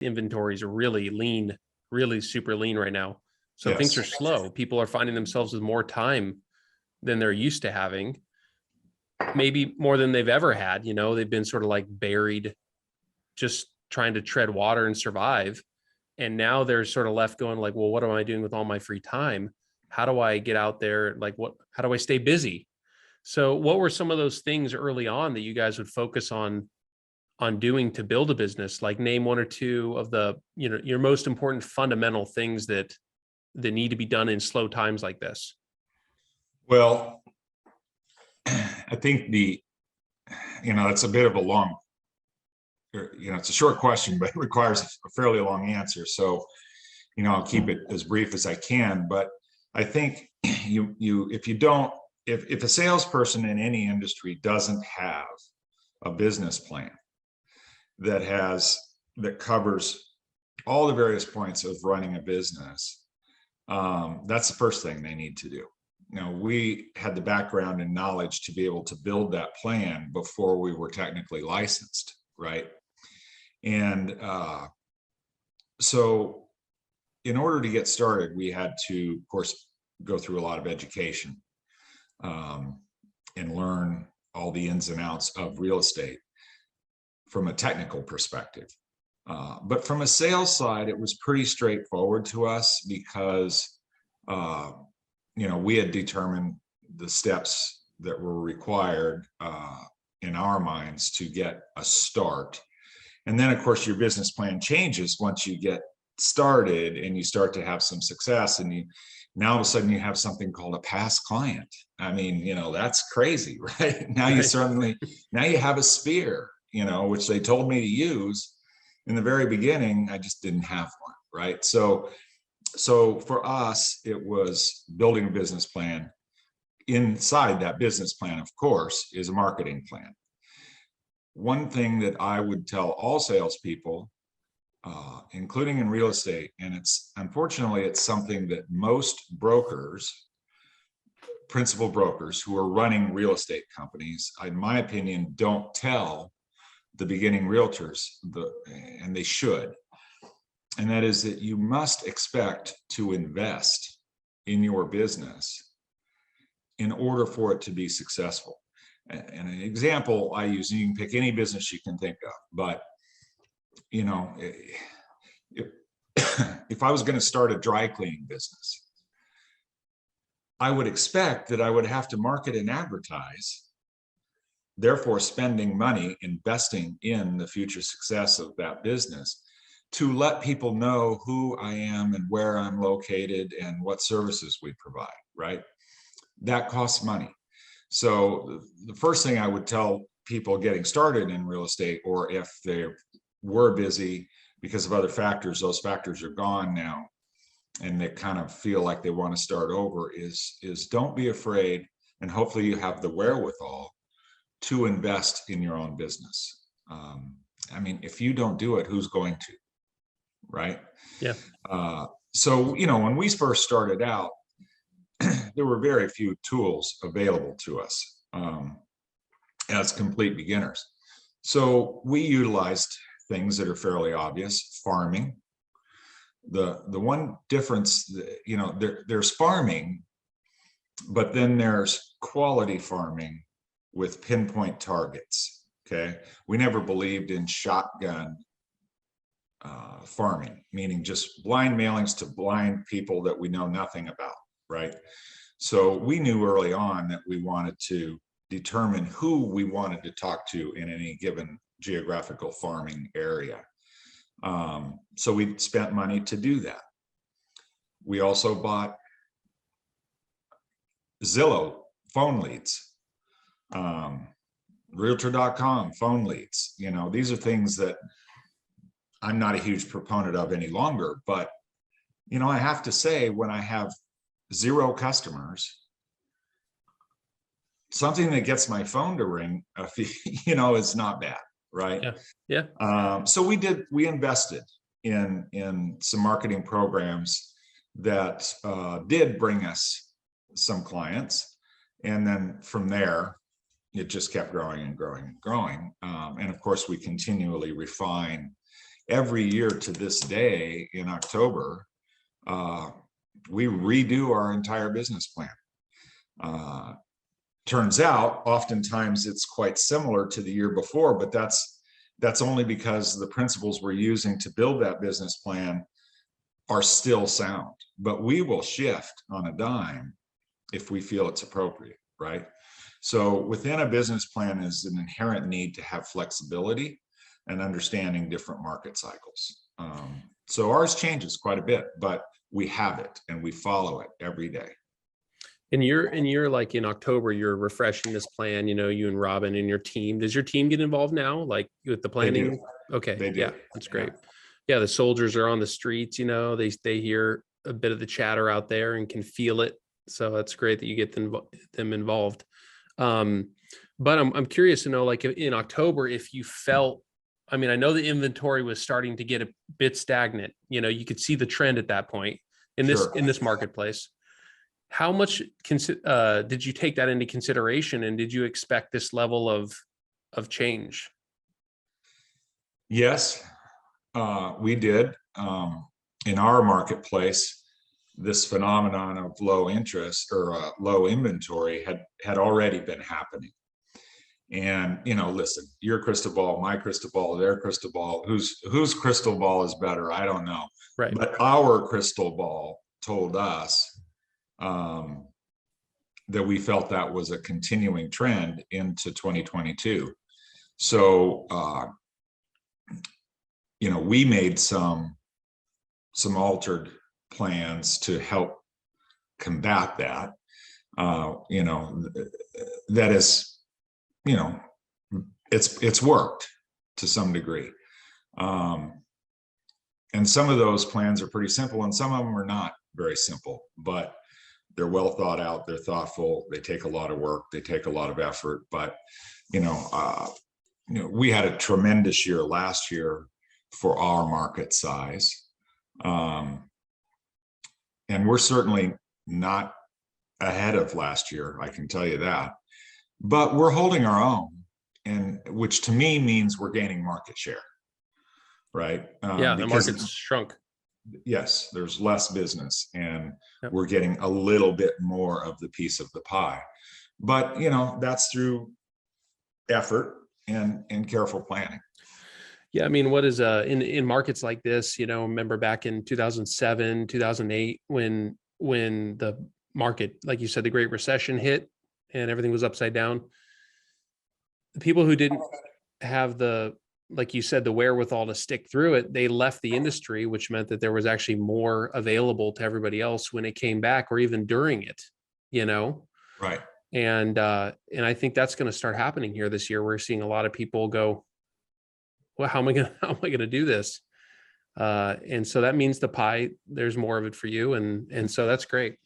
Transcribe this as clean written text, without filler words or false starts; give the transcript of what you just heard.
inventories are really lean, really super lean right now. So things are Yes. slow. People are finding themselves with more time than they're used to having, maybe more than they've ever had. They've been sort of like buried, just trying to tread water and survive. And now they're sort of left going like, well, what am I doing with all my free time? How do I get out there? Like, how do I stay busy? So what were some of those things early on that you guys would focus on doing to build a business? Like, name one or two of the, your most important fundamental things that need to be done in slow times like this. Well, I think it's a bit of a long, it's a short question, but it requires a fairly long answer. So, I'll keep it as brief as I can. But I think if a salesperson in any industry doesn't have a business plan that covers all the various points of running a business, that's the first thing they need to do. We had the background and knowledge to be able to build that plan before we were technically licensed, right? And so in order to get started, we had to, of course, go through a lot of education and learn all the ins and outs of real estate from a technical perspective. But from a sales side, it was pretty straightforward to us because we had determined the steps that were required in our minds to get a start. And then, of course, your business plan changes once you get started and you start to have some success, and now all of a sudden you have something called a past client. I mean, that's crazy, right? Now you have a sphere, which they told me to use in the very beginning. I just didn't have one, right? So for us, it was building a business plan. Inside that business plan, of course, is a marketing plan. One thing that I would tell all salespeople, including in real estate, and unfortunately it's something that most brokers, principal brokers who are running real estate companies, in my opinion, don't tell the beginning realtors, and they should. And that is that you must expect to invest in your business in order for it to be successful. And an example I use, and you can pick any business you can think of, but if I was going to start a dry cleaning business, I would expect that I would have to market and advertise, therefore spending money investing in the future success of that business, to let people know who I am and where I'm located and what services we provide, right? That costs money. So the first thing I would tell people getting started in real estate, or if they were busy because of other factors, those factors are gone now, and they kind of feel like they want to start over, is don't be afraid, and hopefully you have the wherewithal to invest in your own business. I mean, if you don't do it, who's going to, right? Yeah. So, when we first started out, there were very few tools available to us as complete beginners. So we utilized things that are fairly obvious: farming. The one difference, there's farming, but then there's quality farming with pinpoint targets. Okay, we never believed in shotgun farming, meaning just blind mailings to blind people that we know nothing about, right? So we knew early on that we wanted to determine who we wanted to talk to in any given geographical farming area. So we spent money to do that. We also bought Zillow phone leads, Realtor.com phone leads. These are things that I'm not a huge proponent of any longer, but I have to say, when I have 0 customers, something that gets my phone to ring, is not bad, right? Yeah. So we invested in some marketing programs that did bring us some clients, and then from there, it just kept growing and growing and growing. And of course, we continually refine every year to this day in October, we redo our entire business plan. Turns out oftentimes it's quite similar to the year before, but that's only because the principles we're using to build that business plan are still sound. But we will shift on a dime if we feel it's appropriate, right? So within a business plan is an inherent need to have flexibility and understanding different market cycles. So ours changes quite a bit, but we have it and we follow it every day. And you're like in October, you're refreshing this plan, you know, you and Robin and your team. Does your team get involved now, like with the planning? They do. Okay. They do. Yeah, that's great. Yeah. The soldiers are on the streets, you know, they hear a bit of the chatter out there and can feel it. So that's great that you get them involved. But I'm curious to know, like in October, if you felt, I mean, I know the inventory was starting to get a bit stagnant, you know, you could see the trend at that point in this marketplace. How much did you take that into consideration, and did you expect this level of change? Yes, we did. In our marketplace, this phenomenon of low interest or low inventory had already been happening. And, you know, listen, your crystal ball, my crystal ball, their crystal ball, whose crystal ball is better, I don't know. Right. But our crystal ball told us that we felt that was a continuing trend into 2022. So, you know, we made some altered plans to help combat that. You know, that is, you know, it's worked to some degree. And some of those plans are pretty simple and some of them are not very simple, but they're well thought out, they're thoughtful, they take a lot of work, they take a lot of effort. But you know, we had a tremendous year last year for our market size, and we're certainly not ahead of last year, I can tell you that. But we're holding our own, and which to me means we're gaining market share, right? Yeah, the market's shrunk. Yes, there's less business and Yep. we're getting a little bit more of the piece of the pie. But, you know, that's through effort and careful planning. Yeah, I mean, what is in markets like this, you know, remember back in 2007, 2008 when the market, like you said, the Great Recession hit and everything was upside down. The people who didn't have the, like you said, the wherewithal to stick through it, they left the industry, which meant that there was actually more available to everybody else when it came back or even during it, you know? Right. And I think that's going to start happening here this year. We're seeing a lot of people go, well, how am I going to do this? And so that means the pie, there's more of it for you. And so that's great.